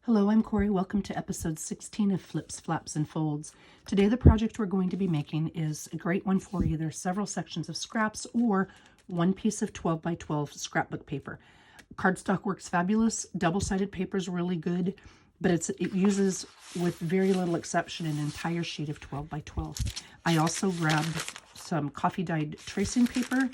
Hello, I'm Corey. Welcome to episode 16 of Flips, Flaps, and Folds. Today the project we're going to be making is a great one for either several sections of scraps or one piece of 12 by 12 scrapbook paper. Cardstock works fabulous. Double-sided paper is really good, but it uses, with very little exception, an entire sheet of 12 by 12. I also grabbed some coffee dyed tracing paper,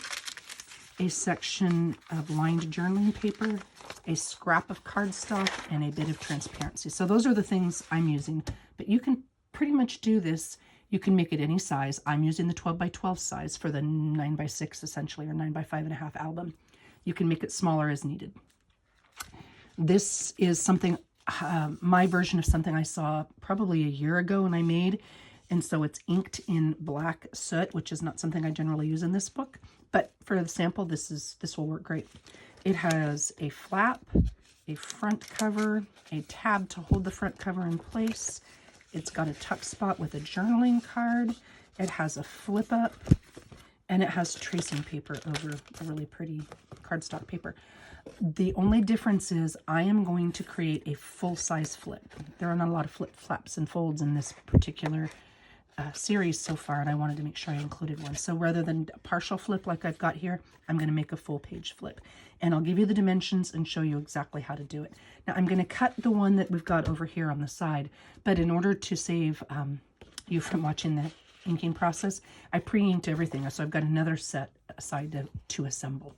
a section of lined journaling paper, a scrap of cardstock, and a bit of transparency. So those are the things I'm using, but you can pretty much do this. You can make it any size. I'm using the 12 by 12 size for the 9 by 6 essentially, or 9 by 5.5 album. You can make it smaller as needed. This is something, my version of something I saw probably a year ago and I made. And so it's inked in black soot, which is not something I generally use in this book. But for the sample, this will work great. It has a flap, a front cover, a tab to hold the front cover in place. It's got a tuck spot with a journaling card. It has a flip up, and it has tracing paper over a really pretty cardstock paper. The only difference is I am going to create a full-size flip. There are not a lot of flip, flaps, and folds in this particular series so far, and I wanted to make sure I included one. So rather than a partial flip like I've got here, I'm going to make a full page flip. And I'll give you the dimensions and show you exactly how to do it. Now I'm going to cut the one that we've got over here on the side, but in order to save you from watching the inking process, I pre-inked everything. So I've got another set aside to assemble.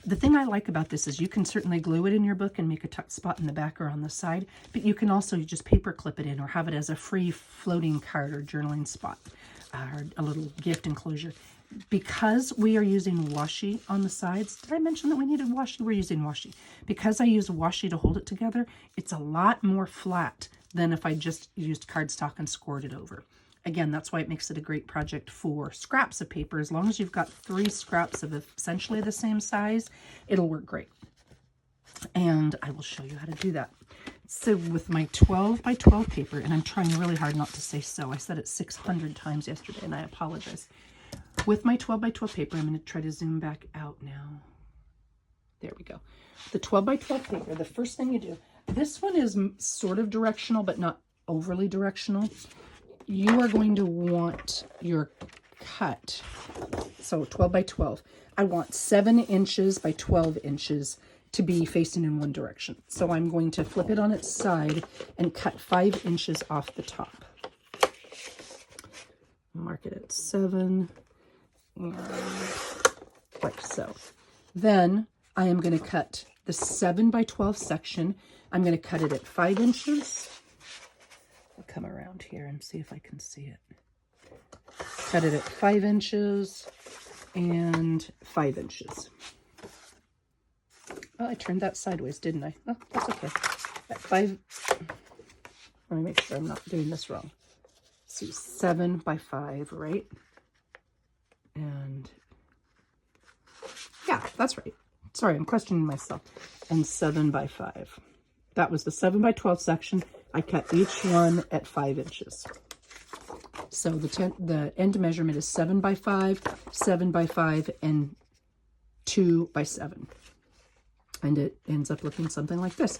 The thing I like about this is you can certainly glue it in your book and make a tuck spot in the back or on the side, but you can also just paper clip it in or have it as a free floating card or journaling spot or a little gift enclosure. Because we are using washi on the sides, did I mention that we needed washi? We're using washi. Because I use washi to hold it together, it's a lot more flat than if I just used cardstock and scored it over. Again, that's why it makes it a great project for scraps of paper. As long as you've got 3 scraps of essentially the same size, it'll work great. And I will show you how to do that. So with my 12 by 12 paper, and I'm trying really hard not to say so. I said it 600 times yesterday, and I apologize. With my 12 by 12 paper, I'm going to try to zoom back out now. There we go. The 12 by 12 paper, the first thing you do, this one is sort of directional, but not overly directional. You are going to want your cut, so 12 by 12. I want 7 inches by 12 inches to be facing in one direction. So I'm going to flip it on its side and cut 5 inches off the top. Mark it at 7, and like so. Then I am going to cut the 7 by 12 section. I'm going to cut it at 5 inches. I'll come around here and see if I can see it. Cut it at 5 inches and 5 inches. Oh, I turned that sideways, didn't I? Oh, that's okay. At 5, let me make sure I'm not doing this wrong. See, 7 by 5, right? And yeah, that's right. Sorry, I'm questioning myself. And 7 by 5. That was the 7 by 12 section. I cut each one at 5 inches. So the end measurement is 7 by 5, 7 by 5, and 2 by 7. And it ends up looking something like this.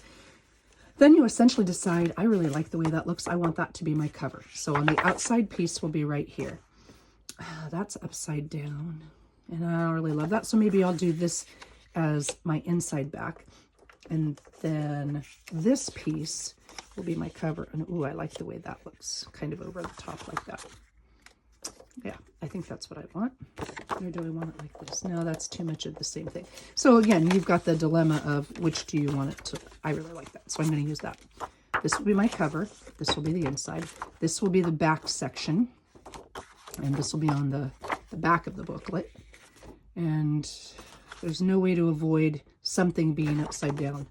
Then you essentially decide, I really like the way that looks. I want that to be my cover. So on the outside piece will be right here. That's upside down. And I don't really love that. So maybe I'll do this as my inside back. And then this piece will be my cover. And ooh, I like the way that looks, kind of over the top like that. Yeah, I think that's what I want. Or do I want it like this? No, that's too much of the same thing. So again, you've got the dilemma of which do you want it to. I really like that, so I'm going to use that. This will be my cover. This will be the inside. This will be the back section. And this will be on the back of the booklet. And there's no way to avoid something being upside down.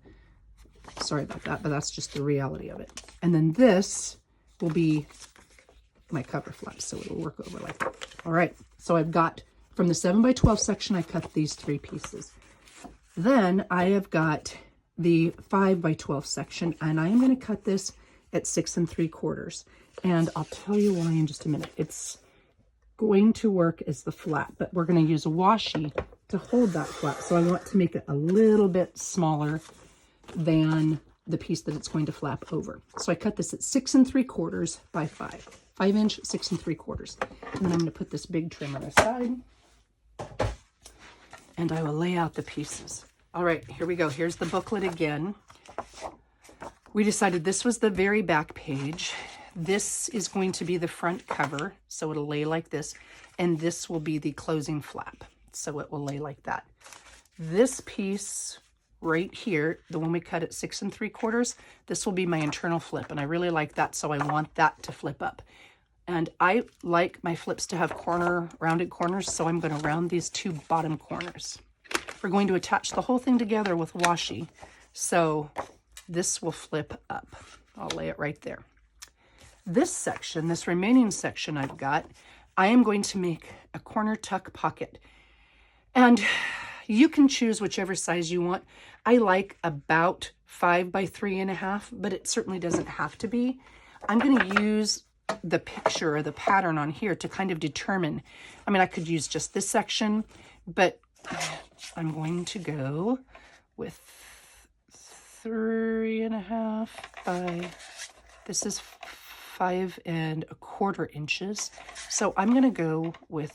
Sorry about that, but that's just the reality of it. And then this will be my cover flap, so it'll work over like that. All right, so I've got, from the 7 by 12 section, I cut these 3 pieces. Then I have got the 5 by 12 section, and I am going to cut this at 6 3/4. And I'll tell you why in just a minute. It's going to work as the flap, but we're going to use a washi to hold that flap. So I want to make it a little bit smaller than the piece that it's going to flap over. So I cut this at 6 3/4 by 5 inch, 6 3/4. And then I'm going to put this big trimmer aside, and I will lay out the pieces. All right, here we go. Here's the booklet again. We decided this was the very back page. This is going to be the front cover, so it'll lay like this, and this will be the closing flap, so it will lay like that. This piece right here, the one we cut at 6 3/4, this will be my internal flip, and I really like that, so I want that to flip up. And I like my flips to have rounded corners, so I'm going to round these 2 bottom corners. We're going to attach the whole thing together with washi, so this will flip up. I'll lay it right there. This section, this remaining section I've got, I am going to make a corner tuck pocket. And you can choose whichever size you want. I like about 5 by 3.5, but it certainly doesn't have to be. I'm going to use the picture or the pattern on here to kind of determine. I mean, I could use just this section, but I'm going to go with 3.5 by, this is 5 1/4 inches. So I'm going to go with,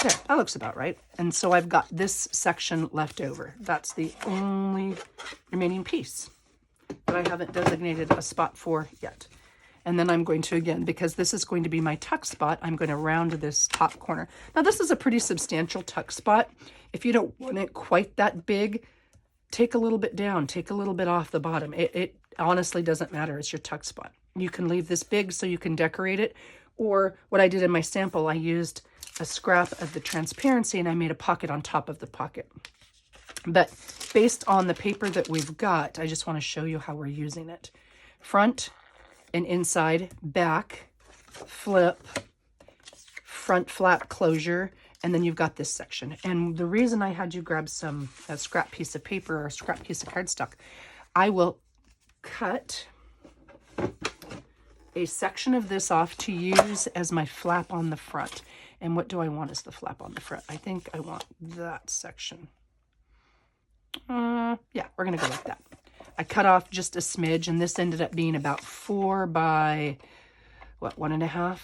there, that looks about right. And so I've got this section left over. That's the only remaining piece that I haven't designated a spot for yet. And then I'm going to, again, because this is going to be my tuck spot, I'm going to round this top corner. Now this is a pretty substantial tuck spot. If you don't want it quite that big, take a little bit down, take a little bit off the bottom. It honestly doesn't matter. It's your tuck spot. You can leave this big so you can decorate it. Or what I did in my sample, I used a scrap of the transparency and I made a pocket on top of the pocket. But based on the paper that we've got, I just want to show you how we're using it. Front and inside, back, flip, front flap closure, and then you've got this section. And the reason I had you grab a scrap piece of paper or a scrap piece of cardstock, I will cut a section of this off to use as my flap on the front. And what do I want as the flap on the front? I think I want that section. Yeah, we're going to go like that. I cut off just a smidge, and this ended up being about 4 by, what, 1.5?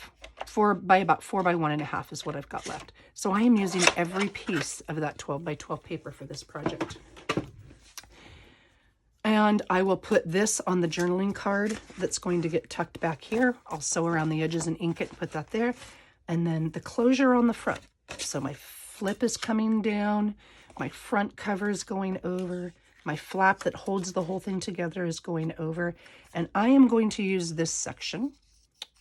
4 by about 4 by 1.5 is what I've got left. So I am using every piece of that 12 by 12 paper for this project. And I will put this on the journaling card that's going to get tucked back here. I'll sew around the edges and ink it and put that there. And then the closure on the front. So my flip is coming down, my front cover is going over, my flap that holds the whole thing together is going over, and I am going to use this section.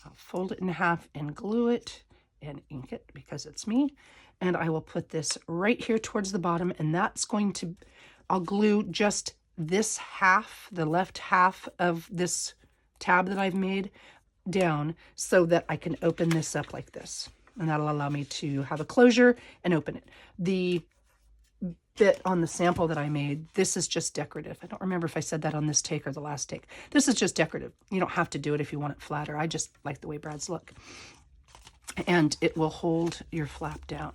I'll fold it in half and glue it and ink it because it's me. And I will put this right here towards the bottom, and that's going to, I'll glue just this half, the left half of this tab that I've made down so that I can open this up like this. And that'll allow me to have a closure and open it. The bit on the sample that I made, this is just decorative. I don't remember if I said that on this take or the last take. This is just decorative. You don't have to do it if you want it flatter. I just like the way Brad's look. And it will hold your flap down.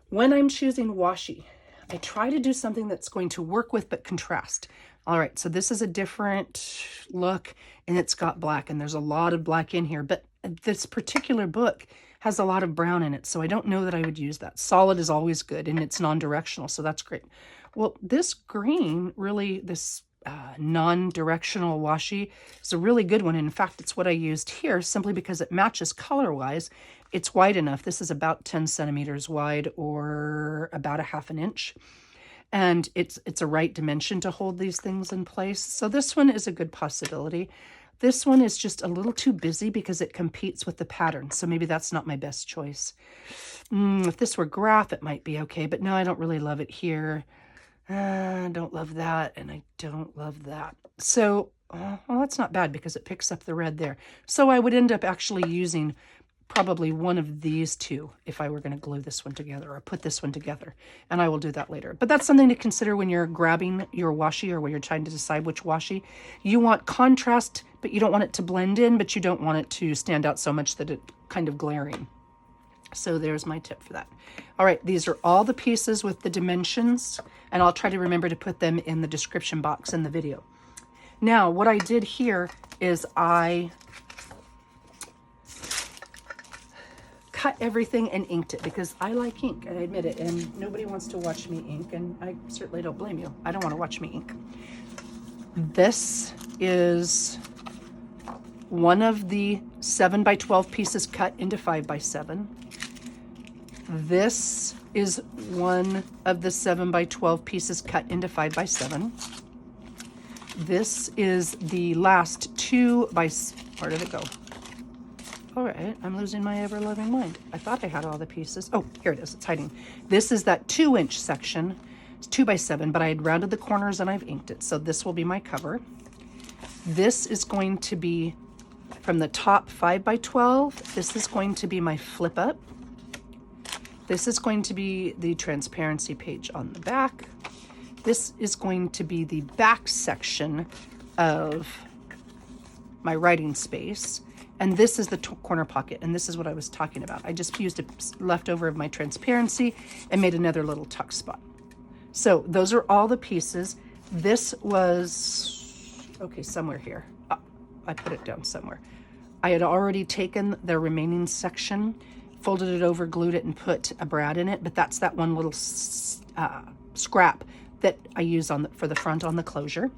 When I'm choosing washi, I try to do something that's going to work with but contrast. All right, so this is a different look, and it's got black, and there's a lot of black in here, but this particular book has a lot of brown in it, so I don't know that I would use that. Solid is always good, and it's non-directional, so that's great. Well, this green, really, this non-directional washi is a really good one. In fact, it's what I used here simply because it matches color-wise. It's wide enough. This is about 10 centimeters wide, or about 1/2 inch. And it's a right dimension to hold these things in place. So this one is a good possibility. This one is just a little too busy because it competes with the pattern. So maybe that's not my best choice. If this were graph, it might be okay. But no, I don't really love it here. I don't love that, and I don't love that. So, well, that's not bad because it picks up the red there. So I would end up actually using probably one of these two if I were going to glue this one together or put this one together, and I will do that later. But that's something to consider when you're grabbing your washi or when you're trying to decide which washi. You want contrast, but you don't want it to blend in, but you don't want it to stand out so much that it's kind of glaring. So there's my tip for that. All right, these are all the pieces with the dimensions, and I'll try to remember to put them in the description box in the video. Now, what I did here is I cut everything and inked it because I like ink, and I admit it, and nobody wants to watch me ink, and I certainly don't blame you. I don't want to watch me ink. This is one of the 7 by 12 pieces cut into 5 by 7. This is one of the 7 by 12 pieces cut into 5 by 7. This is the last 2 by, where did it go? All right, I'm losing my ever-loving mind. I thought I had all the pieces. Oh, here it is, it's hiding. This is that 2-inch section. It's 2 by 7, but I had rounded the corners and I've inked it. So this will be my cover. This is going to be from the top 5 by 12. This is going to be my flip up. This is going to be the transparency page on the back. This is going to be the back section of my writing space. And this is the corner pocket, and this is what I was talking about. I just used a leftover of my transparency and made another little tuck spot. So those are all the pieces. This was, okay, somewhere here. Oh, I put it down somewhere. I had already taken the remaining section, folded it over, glued it, and put a brad in it, but that's that one little scrap that I use for the front on the closure.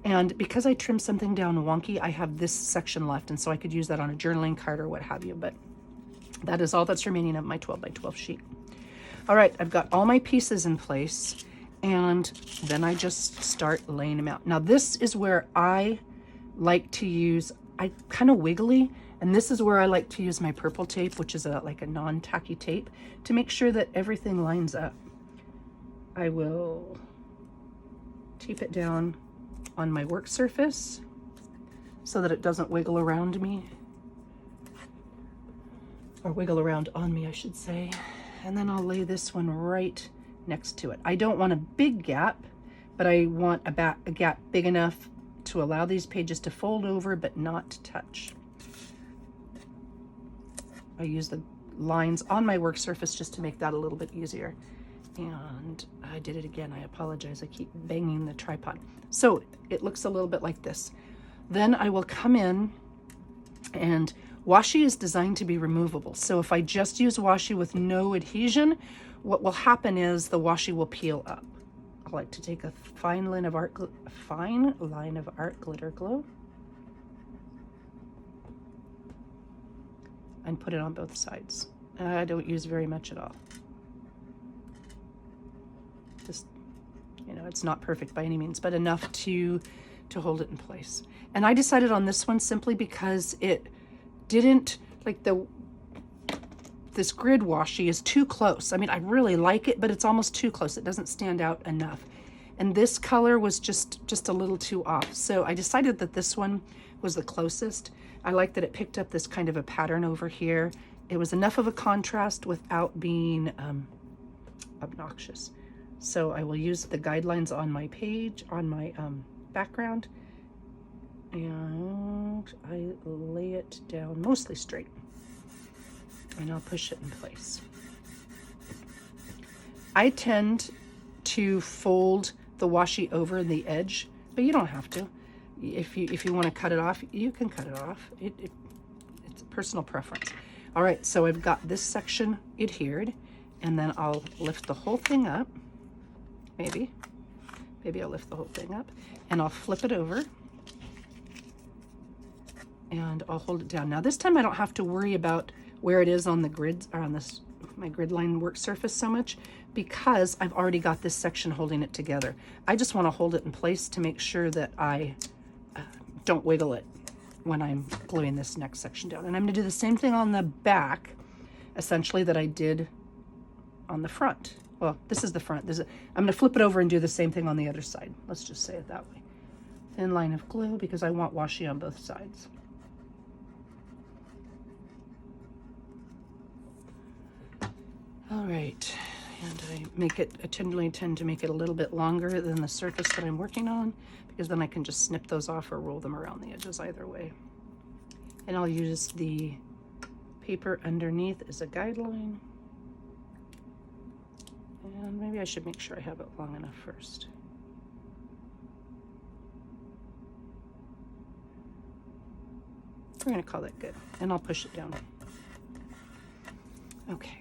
And because I trimmed something down wonky, I have this section left, and so I could use that on a journaling card or what have you, but that is all that's remaining of my 12 by 12 sheet. All right, I've got all my pieces in place, and then I just start laying them out. Now this is where I like to use, I kind of wiggly, and this is where I like to use my purple tape, which is like a non-tacky tape, to make sure that everything lines up. I will tape it down on my work surface so that it doesn't wiggle around me, or wiggle around on me, I should say. And then I'll lay this one right next to it. I don't want a big gap, but I want a gap big enough to allow these pages to fold over but not touch. I use the lines on my work surface just to make that a little bit easier. And I did it again. I apologize. I keep banging the tripod. So it looks a little bit like this. Then I will come in, and washi is designed to be removable. So if I just use washi with no adhesion, what will happen is the washi will peel up. I like to take a fine line of art glitter glue and put it on both sides. I don't use very much at all. Just, you know, it's not perfect by any means, but enough to hold it in place. And I decided on this one simply because it didn't, like this grid washi is too close. I mean, I really like it, but it's almost too close. It doesn't stand out enough. And this color was just a little too off. So I decided that this one was the closest. I like that it picked up this kind of a pattern over here. It was enough of a contrast without being obnoxious. So I will use the guidelines on my page, on my background, and I lay it down mostly straight, and I'll push it in place. I tend to fold the washi over the edge, but you don't have to. If you want to cut it off, you can cut it off. It's a personal preference. All right, so I've got this section adhered, and then I'll lift the whole thing up. Maybe I'll lift the whole thing up, and I'll flip it over, and I'll hold it down. Now this time I don't have to worry about where it is on the grid, or on this my grid line work surface so much, because I've already got this section holding it together. I just want to hold it in place to make sure that I don't wiggle it when I'm gluing this next section down. And I'm going to do the same thing on the back, essentially, that I did on the front. Well, this is the front. I'm going to flip it over and do the same thing on the other side. Let's just say it that way. Thin line of glue, because I want washi on both sides. All right, and I generally tend to make it a little bit longer than the surface that I'm working on, because then I can just snip those off or roll them around the edges either way. And I'll use the paper underneath is a guideline. And maybe I should make sure I have it long enough first. We're going to call that good, and I'll push it down. Okay.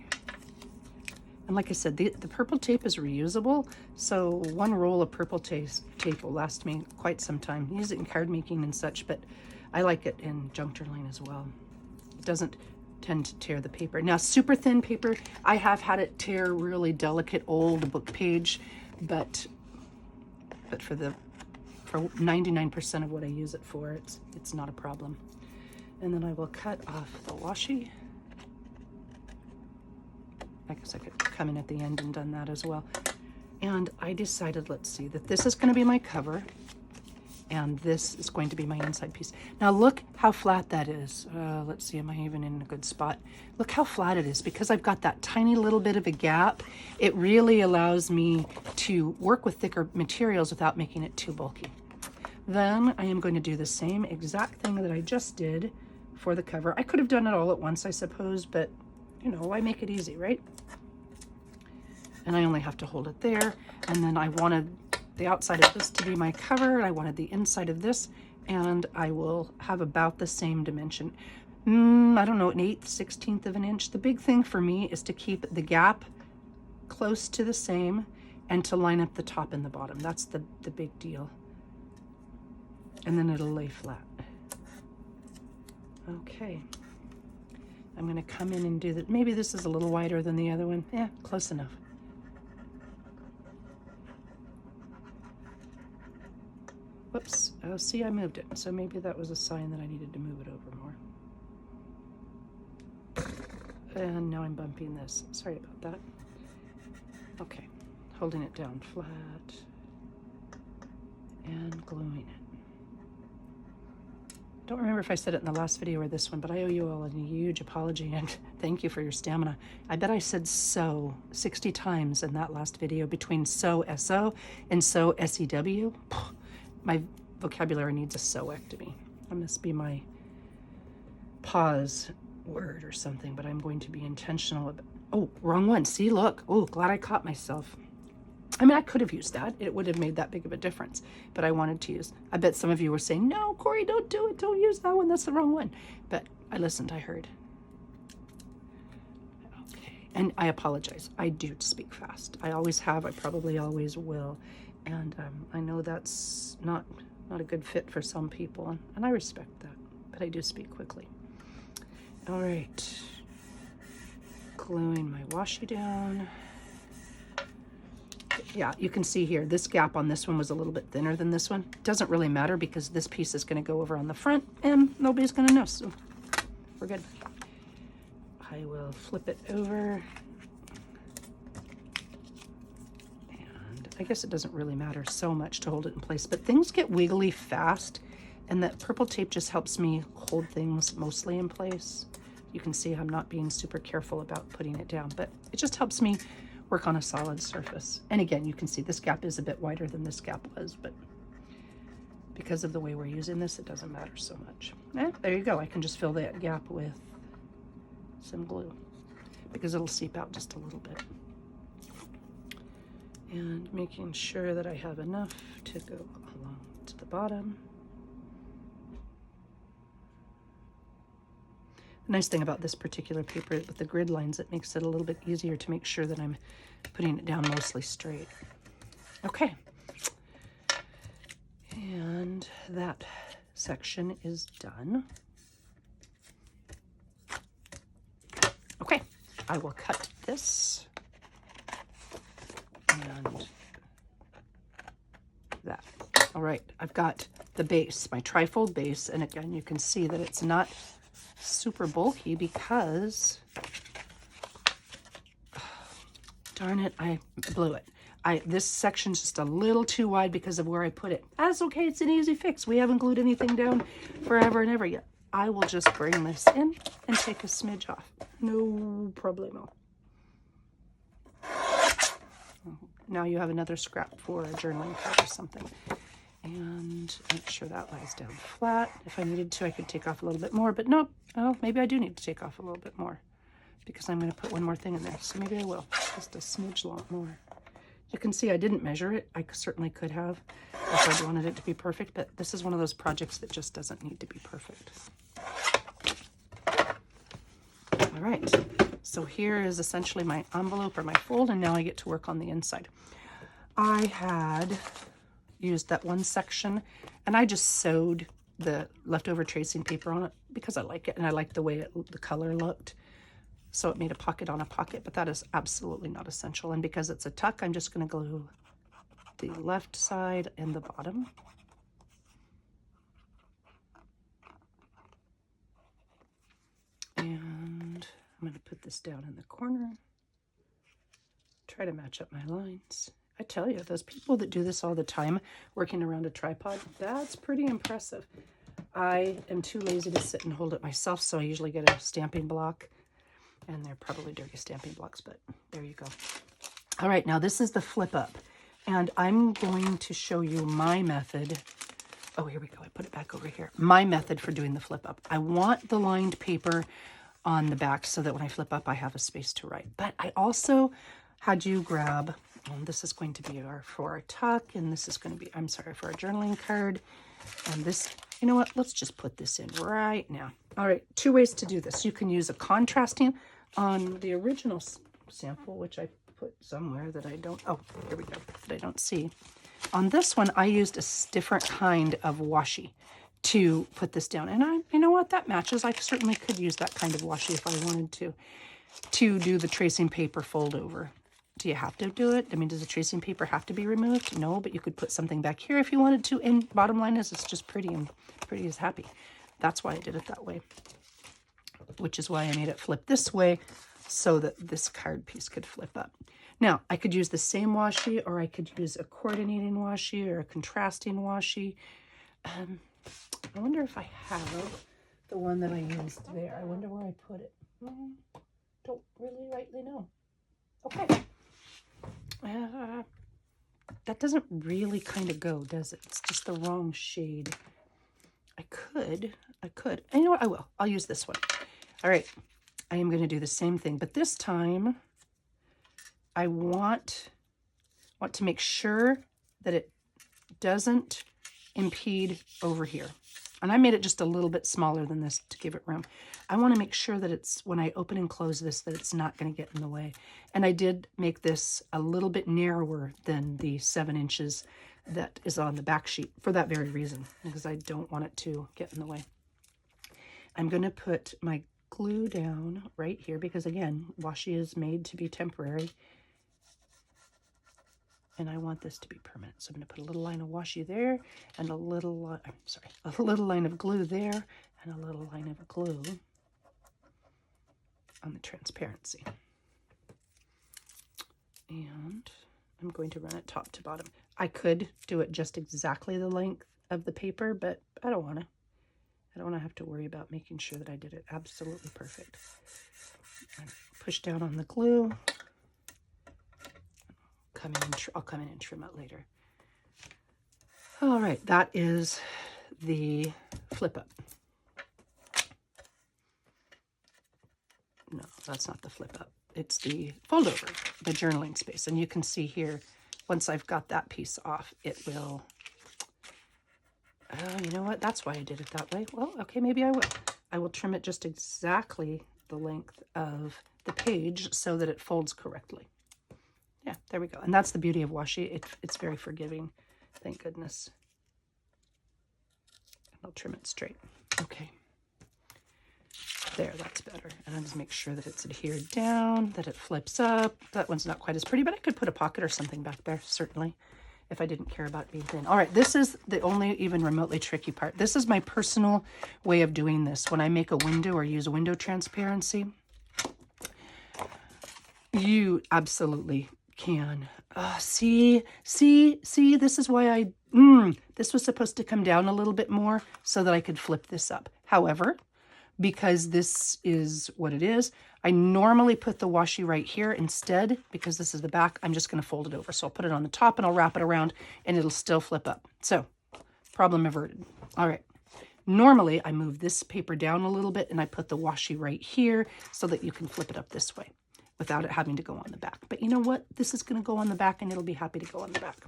And like I said, the purple tape is reusable, so one roll of purple tape will last me quite some time. I use it in card making and such, but I like it in junk journaling as well. It doesn't tend to tear the paper. Now, super thin paper, I have had it tear really delicate old book page, but for 99% of what I use it for, it's not a problem. And then I will cut off the washi. I guess I could come in at the end and done that as well. And I decided, let's see, that this is going to be my cover, and this is going to be my inside piece. Now look how flat that is. Let's see, am I even in a good spot? Look how flat it is. Because I've got that tiny little bit of a gap, it really allows me to work with thicker materials without making it too bulky. Then I am going to do the same exact thing that I just did for the cover. I could have done it all at once, I suppose, but you know, why make it easy, right? And I only have to hold it there. And then I wanted the outside of this to be my cover. I wanted the inside of this, and I will have about the same dimension. I don't know, an 1/8, 1/16 of an inch. The big thing for me is to keep the gap close to the same and to line up the top and the bottom. That's the big deal. And then it'll lay flat. Okay. I'm going to come in and do that. Maybe this is a little wider than the other one. Yeah, close enough. Whoops. Oh, see, I moved it. So maybe that was a sign that I needed to move it over more. And now I'm bumping this. Sorry about that. Okay. Holding it down flat and gluing it. Don't remember if I said it in the last video or this one, but I owe you all a huge apology and thank you for your stamina. I bet I said so 60 times in that last video, between so, S-O, and so, S-E-W. My vocabulary needs a soectomy. That must be my pause word or something, but I'm going to be intentional about, oh, wrong one. See, look. Oh, glad I caught myself. I mean, I could have used that. It would have made that big of a difference, but I wanted to use. I bet some of you were saying, no, Corey, don't do it. Don't use that one. That's the wrong one. But I listened. I heard. Okay. And I apologize. I do speak fast. I always have. I probably always will. And I know that's not a good fit for some people, and I respect that. But I do speak quickly. All right. Gluing my washi down. Yeah, you can see here, this gap on this one was a little bit thinner than this one. Doesn't really matter because this piece is going to go over on the front and nobody's going to know, so we're good. I will flip it over. And I guess it doesn't really matter so much to hold it in place, but things get wiggly fast, and that purple tape just helps me hold things mostly in place. You can see I'm not being super careful about putting it down, but it just helps me work on a solid surface. And again, you can see this gap is a bit wider than this gap was, but because of the way we're using this, it doesn't matter so much. There you go. I can just fill that gap with some glue because it'll seep out just a little bit. And making sure that I have enough to go along to the bottom. The nice thing about this particular paper with the grid lines, it makes it a little bit easier to make sure that I'm putting it down mostly straight. Okay. And that section is done. Okay, I will cut this and that. All right, I've got the base, my trifold base, and again, you can see that it's not super bulky because, darn it, I blew it. This section's just a little too wide because of where I put it. That's okay, it's an easy fix. We haven't glued anything down forever and ever yet. I will just bring this in and take a smidge off. No problemo. Now you have another scrap for a journaling card or something. And make sure that lies down flat. If I needed to, I could take off a little bit more, but nope. Oh, maybe I do need to take off a little bit more because I'm going to put one more thing in there. So maybe I will, just a smidge lot more. You can see I didn't measure it. I certainly could have if I wanted it to be perfect, but this is one of those projects that just doesn't need to be perfect. All right, so here is essentially my envelope or my fold, and now I get to work on the inside. I had used that one section and I just sewed the leftover tracing paper on it because I like it and I like the way the color looked. So it made a pocket on a pocket, but that is absolutely not essential. And because it's a tuck, I'm just going to glue the left side and the bottom. And I'm going to put this down in the corner. Try to match up my lines. I tell you, those people that do this all the time, working around a tripod, that's pretty impressive. I am too lazy to sit and hold it myself, so I usually get a stamping block. And they're probably dirty stamping blocks, but there you go. All right, now this is the flip up. And I'm going to show you my method. Oh, here we go. I put it back over here. My method for doing the flip up. I want the lined paper on the back so that when I flip up, I have a space to write. But I also had you grab, this is going to be for our tuck, and this is going to be, I'm sorry, for our journaling card. And this, you know what, let's just put this in right now. All right, two ways to do this. You can use a contrasting on the original sample, which I put somewhere that I don't, oh, here we go, that I don't see. On this one, I used a different kind of washi to put this down. And you know what, that matches. I certainly could use that kind of washi if I wanted to do the tracing paper fold over. Do you have to do it? I mean, does the tracing paper have to be removed? No, but you could put something back here if you wanted to. And bottom line is it's just pretty, and pretty is happy. That's why I did it that way, which is why I made it flip this way so that this card piece could flip up. Now, I could use the same washi, or I could use a coordinating washi or a contrasting washi. I wonder if I have the one that I used there. I wonder where I put it. Don't really rightly know. Okay. That doesn't really kind of go, does it? It's just the wrong shade. I could. And you know what? I will. I'll use this one. All right. I am going to do the same thing, but this time I want to make sure that it doesn't impede over here. And I made it just a little bit smaller than this to give it room. I want to make sure that it's, when I open and close this, that it's not going to get in the way. And I did make this a little bit narrower than the 7 inches that is on the back sheet for that very reason, because I don't want it to get in the way. I'm going to put my glue down right here because, again, washi is made to be temporary. And I want this to be permanent. So I'm going to put a little line of washi there and a little line of glue there and a little line of glue on the transparency. And I'm going to run it top to bottom. I could do it just exactly the length of the paper, but I don't want to. I don't want to have to worry about making sure that I did it absolutely perfect. Push down on the glue. I'll come in and trim it later. All right, that is the flip up. No, that's not the flip up. It's the fold over, the journaling space. And you can see here, once I've got that piece off, it will, you know what? That's why I did it that way. Well, okay, maybe I will. I will trim it just exactly the length of the page so that it folds correctly. Yeah, there we go. And that's the beauty of washi. It's very forgiving. Thank goodness. I'll trim it straight. Okay. There, that's better. And I'll just make sure that it's adhered down, that it flips up. That one's not quite as pretty, but I could put a pocket or something back there, certainly, if I didn't care about being thin. All right, this is the only even remotely tricky part. This is my personal way of doing this. When I make a window or use window transparency, you absolutely can. See, this is why this was supposed to come down a little bit more so that I could flip this up. However, because this is what it is, I normally put the washi right here. Instead, because this is the back, I'm just going to fold it over. So I'll put it on the top and I'll wrap it around and it'll still flip up. So problem averted. All right. Normally, I move this paper down a little bit and I put the washi right here so that you can flip it up this way without it having to go on the back. But you know what? This is going to go on the back and it'll be happy to go on the back.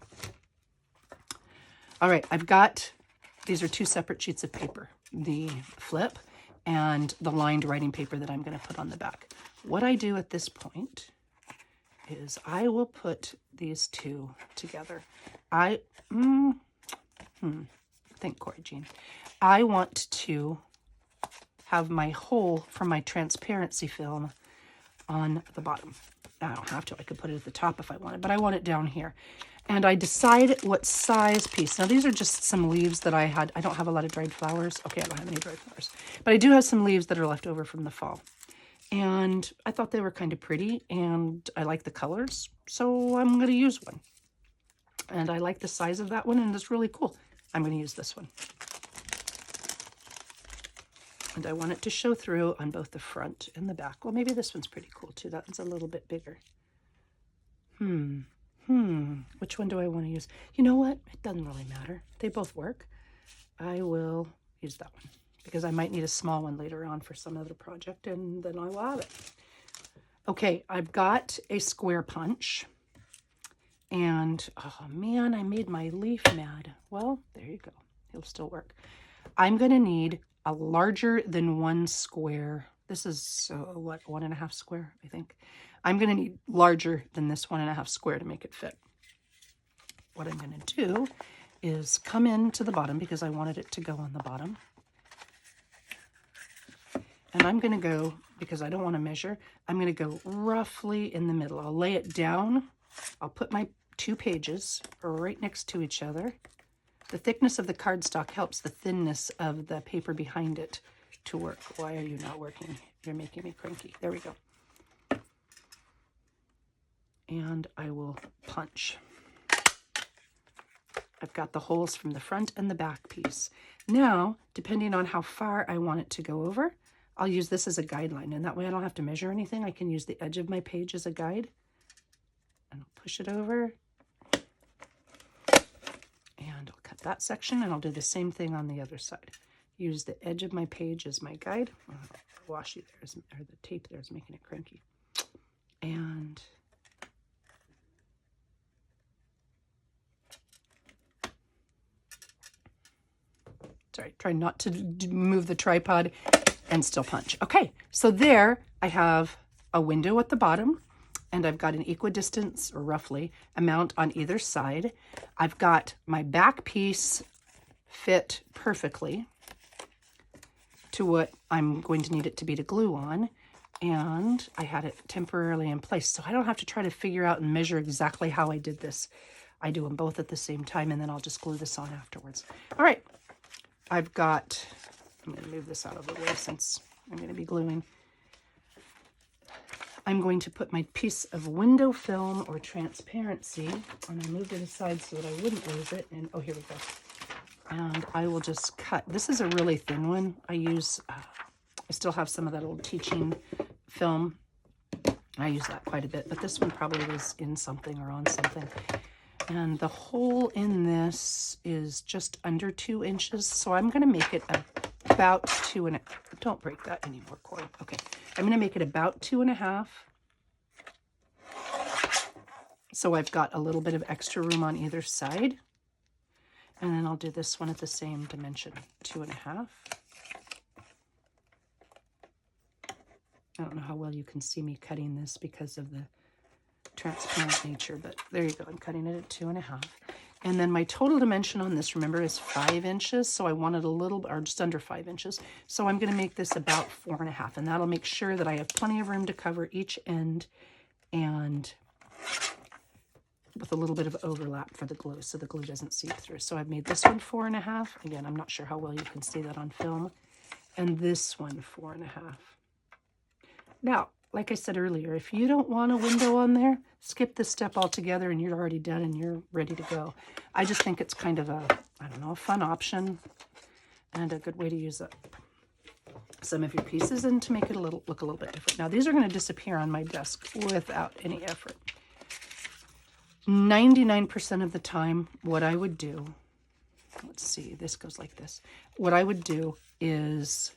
All right, I've got, these are two separate sheets of paper, the flip and the lined writing paper that I'm going to put on the back. What I do at this point is I will put these two together. Think, Corey Jean. I want to have my hole for my transparency film on the bottom. I don't have to. I could put it at the top if I wanted, but I want it down here. And I decide what size piece. Now, these are just some leaves that I had. I don't have a lot of dried flowers. Okay, I don't have any dried flowers. But I do have some leaves that are left over from the fall. And I thought they were kind of pretty, and I like the colors, so I'm going to use one. And I like the size of that one, and it's really cool. I'm going to use this one. And I want it to show through on both the front and the back. Well, maybe this one's pretty cool, too. That one's a little bit bigger. Which one do I want to use? You know what? It doesn't really matter. They both work. I will use that one because I might need a small one later on for some other project, and then I will have it. Okay, I've got a square punch. And, oh man, I made my leaf mad. Well, there you go. It'll still work. I'm going to need a larger than 1 square. This is, what, 1.5 square, I think. I'm going to need larger than this 1.5 square to make it fit. What I'm going to do is come into the bottom because I wanted it to go on the bottom. And I'm going to go, because I don't want to measure, I'm going to go roughly in the middle. I'll lay it down. I'll put my 2 pages right next to each other. The thickness of the cardstock helps the thinness of the paper behind it to work. Why are you not working? You're making me cranky. There we go. And I will punch. I've got the holes from the front and the back piece. Now, depending on how far I want it to go over, I'll use this as a guideline, and that way I don't have to measure anything. I can use the edge of my page as a guide. And I'll push it over. And I'll cut that section, and I'll do the same thing on the other side. Use the edge of my page as my guide. Oh, the washi there is, or the tape there is making it cranky. And sorry, try not to move the tripod and still punch. Okay, so there I have a window at the bottom, and I've got an equidistance, or roughly, amount on either side. I've got my back piece fit perfectly to what I'm going to need it to be to glue on, and I had it temporarily in place, so I don't have to try to figure out and measure exactly how I did this. I do them both at the same time, and then I'll just glue this on afterwards. All right, I've got, I'm going to move this out of the way since I'm going to be gluing. I'm going to put my piece of window film or transparency, and I moved it aside so that I wouldn't lose it, and oh, here we go. And I will just cut. This is a really thin one. I use, I still have some of that old teaching film. I use that quite a bit, but this one probably was in something or on something. And the hole in this is just under 2 inches, so I'm going to make it about 2.5. Don't break that anymore, Corey. Okay, I'm going to make it about 2.5. So I've got a little bit of extra room on either side. And then I'll do this one at the same dimension, 2.5. I don't know how well you can see me cutting this because of the transparent nature, but there you go. I'm cutting it at 2.5. And then my total dimension on this, remember, is 5 inches. So I wanted a little, or just under 5 inches. So I'm going to make this about 4.5, and that'll make sure that I have plenty of room to cover each end and with a little bit of overlap for the glue so the glue doesn't seep through. So I've made this one 4.5. Again, I'm not sure how well you can see that on film. And this one 4.5. Now, like I said earlier, if you don't want a window on there, skip this step altogether and you're already done and you're ready to go. I just think it's kind of a, I don't know, a fun option and a good way to use up some of your pieces and to make it look a little bit different. Now, these are going to disappear on my desk without any effort. 99% of the time, what I would do let's see, this goes like this. What I would do is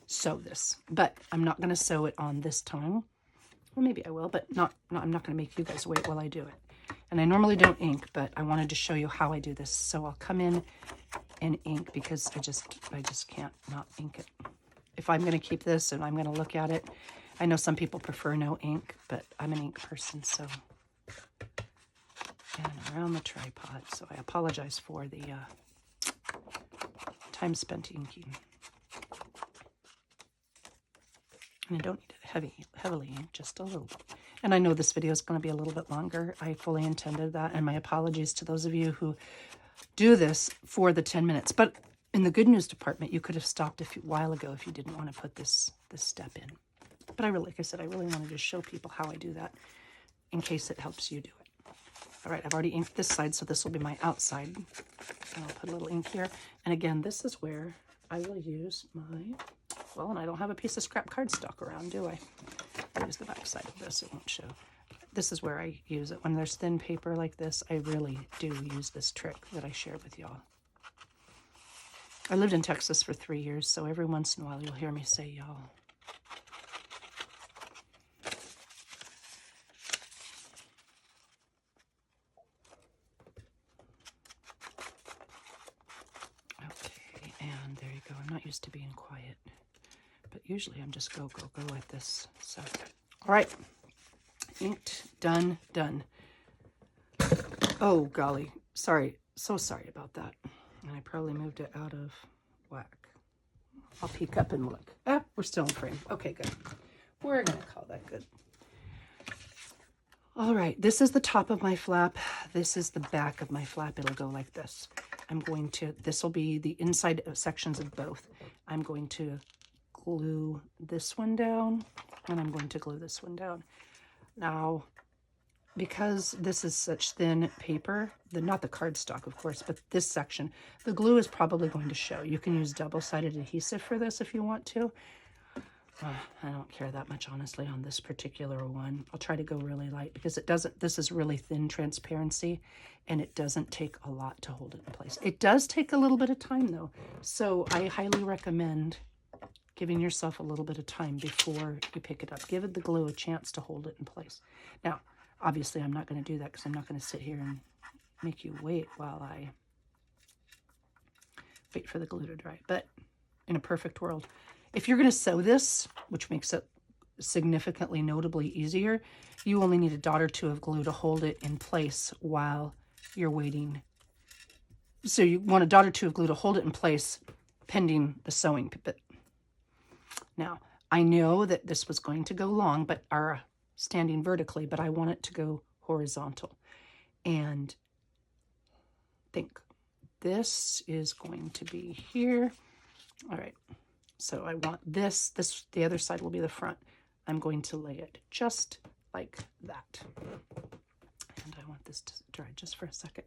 sew this, but I'm not going to sew it on this tongue. Well, maybe I will, but I'm not going to make you guys wait while I do it. And I normally don't ink, but I wanted to show you how I do this. So I'll come in and ink because I just can't not ink it. If I'm going to keep this and I'm going to look at it, I know some people prefer no ink, but I'm an ink person, so. And around the tripod, so I apologize for the time spent inking. And I don't need it heavily inked, just a little bit. And I know this video is going to be a little bit longer. I fully intended that, and my apologies to those of you who do this for the 10 minutes. But in the good news department, you could have stopped a while ago if you didn't want to put this step in. But like I said, I really wanted to show people how I do that in case it helps you do it. All right, I've already inked this side, so this will be my outside. And I'll put a little ink here. And again, this is where I will use my, well, and I don't have a piece of scrap cardstock around, do I? I'll use the back side of this, it won't show. This is where I use it. When there's thin paper like this, I really do use this trick that I shared with y'all. I lived in Texas for 3 years, so every once in a while you'll hear me say y'all. And there you go. I'm not used to being quiet, but usually I'm just go like this. So, all right, inked, done. Oh, golly. Sorry. So sorry about that. And I probably moved it out of whack. I'll peek up and look. Ah, we're still in frame. Okay, good. We're going to call that good. All right, this is the top of my flap. This is the back of my flap. It'll go like this. This will be the inside sections of both. I'm going to glue this one down, and I'm going to glue this one down. Now, because this is such thin paper, not the cardstock, of course, but this section, the glue is probably going to show. You can use double-sided adhesive for this if you want to. I don't care that much, honestly, on this particular one. I'll try to go really light because this is really thin transparency, and it doesn't take a lot to hold it in place. It does take a little bit of time, though, so I highly recommend giving yourself a little bit of time before you pick it up. Give the glue a chance to hold it in place. Now, obviously, I'm not going to do that because I'm not going to sit here and make you wait while I wait for the glue to dry. But in a perfect world, if you're going to sew this, which makes it significantly notably easier, you only need a dot or two of glue to hold it in place while you're waiting. So you want a dot or two of glue to hold it in place pending the sewing bit. Now, I know that this was going to go long, but standing vertically, but I want it to go horizontal. And think this is going to be here. All right. So I want this, the other side will be the front. I'm going to lay it just like that. And I want this to dry just for a second.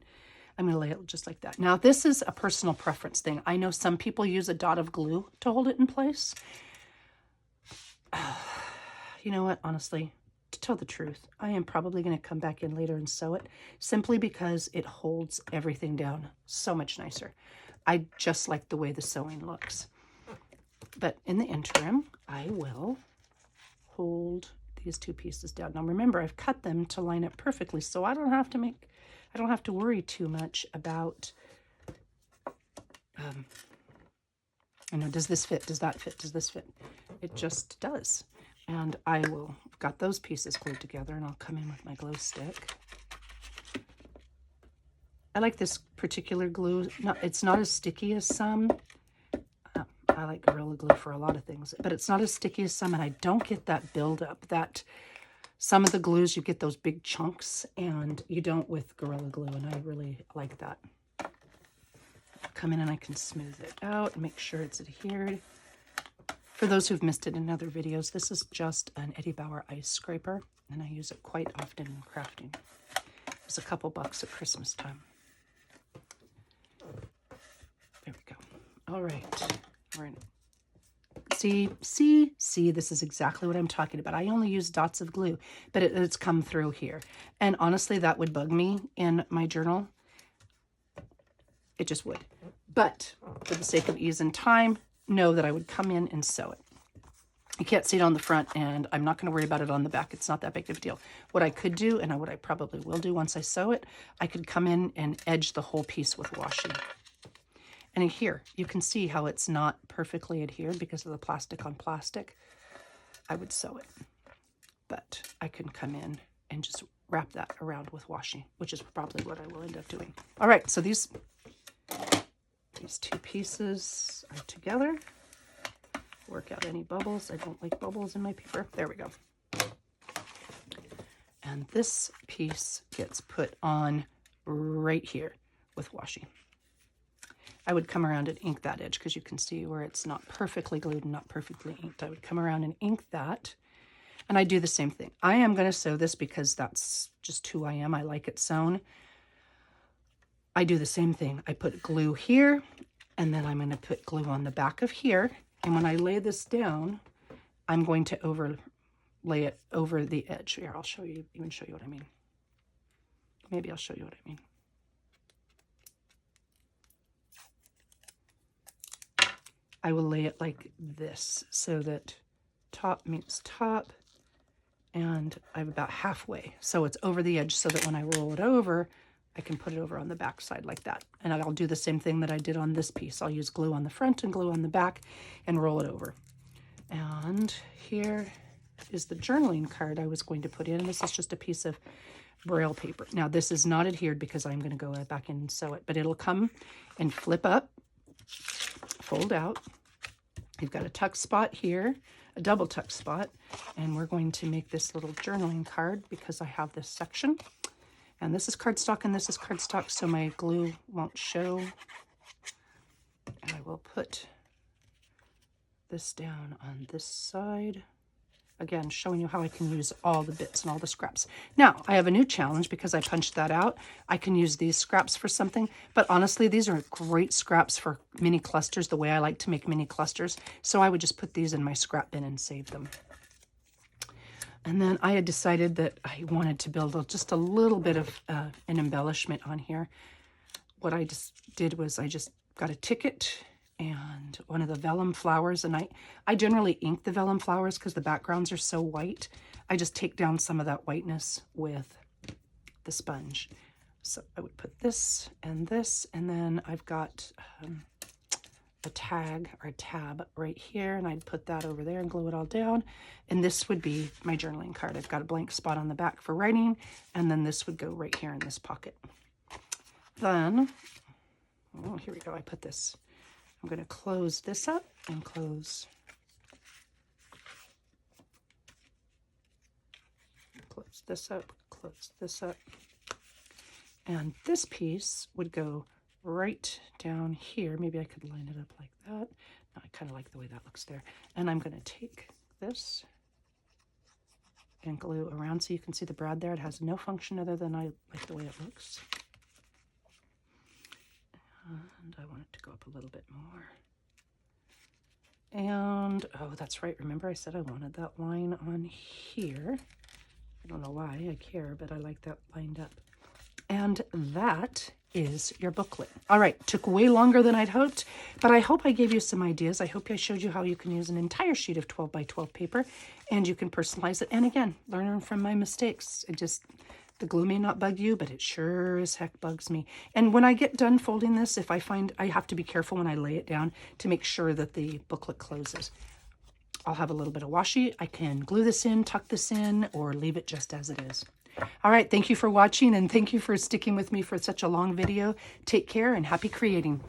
I'm going to lay it just like that. Now, this is a personal preference thing. I know some people use a dot of glue to hold it in place. You know what? Honestly, to tell the truth, I am probably going to come back in later and sew it simply because it holds everything down so much nicer. I just like the way the sewing looks. But in the interim, I will hold these two pieces down. Now remember, I've cut them to line up perfectly, so I don't have to worry too much about, does this fit? Does that fit? Does this fit? It just does. And I've got those pieces glued together, and I'll come in with my glow stick. I like this particular glue. It's not as sticky as some. I like Gorilla Glue for a lot of things, but it's not as sticky as some, and I don't get that buildup. That some of the glues, you get those big chunks, and you don't with Gorilla Glue, and I really like that. Come in and I can smooth it out and make sure it's adhered. For those who've missed it in other videos, this is just an Eddie Bauer ice scraper, and I use it quite often in crafting. It was a couple bucks at Christmas time. There we go. All right. See, this is exactly what I'm talking about. I only use dots of glue, but it's come through here. And honestly, that would bug me in my journal. It just would. But for the sake of ease and time, know that I would come in and sew it. You can't see it on the front, and I'm not going to worry about it on the back. It's not that big of a deal. What I could do, and what I probably will do once I sew it, I could come in and edge the whole piece with washi. And in here, you can see how it's not perfectly adhered because of the plastic on plastic. I would sew it. But I can come in and just wrap that around with washi, which is probably what I will end up doing. All right, so these two pieces are together. Work out any bubbles. I don't like bubbles in my paper. There we go. And this piece gets put on right here with washi. I would come around and ink that edge because you can see where it's not perfectly glued and not perfectly inked. I would come around and ink that. And I do the same thing. I am going to sew this because that's just who I am. I like it sewn. I do the same thing. I put glue here, and then I'm going to put glue on the back of here. And when I lay this down, I'm going to overlay it over the edge. Here, I'll show you, even show you what I mean. Maybe I'll show you what I mean. I will lay it like this so that top meets top, and I'm about halfway. So it's over the edge so that when I roll it over, I can put it over on the back side like that. And I'll do the same thing that I did on this piece. I'll use glue on the front and glue on the back and roll it over. And here is the journaling card I was going to put in. This is just a piece of Braille paper. Now this is not adhered because I'm going to go back in and sew it, but it'll come and flip up, fold out. You've got a tuck spot here, a double tuck spot, and we're going to make this little journaling card because I have this section. And this is cardstock and this is cardstock, so my glue won't show. And I will put this down on this side. Again, showing you how I can use all the bits and all the scraps. Now, I have a new challenge because I punched that out. I can use these scraps for something, but honestly, these are great scraps for mini clusters, the way I like to make mini clusters. So I would just put these in my scrap bin and save them. And then I had decided that I wanted to build just a little bit of an embellishment on here. What I just did was I just got a ticket and one of the vellum flowers, and I generally ink the vellum flowers because the backgrounds are so white. I just take down some of that whiteness with the sponge. So I would put this, and then I've got a tag or a tab right here, and I'd put that over there and glue it all down. And this would be my journaling card. I've got a blank spot on the back for writing, and then this would go right here in this pocket. Then, oh, here we go. I put this. I'm going to close this up and close this up, close this up. And this piece would go right down here. Maybe I could line it up like that. No, I kind of like the way that looks there. And I'm going to take this and glue around so you can see the brad there. It has no function other than I like the way it looks. And I want it to go up a little bit more. And, oh, that's right. Remember I said I wanted that line on here. I don't know why I care, but I like that lined up. And that is your booklet. All right, took way longer than I'd hoped, but I hope I gave you some ideas. I hope I showed you how you can use an entire sheet of 12 by 12 paper and you can personalize it. And again, learn from my mistakes. The glue may not bug you, but it sure as heck bugs me. And when I get done folding this, if I find I have to be careful when I lay it down to make sure that the booklet closes. I'll have a little bit of washi. I can glue this in, tuck this in, or leave it just as it is. All right, thank you for watching, and thank you for sticking with me for such a long video. Take care and happy creating.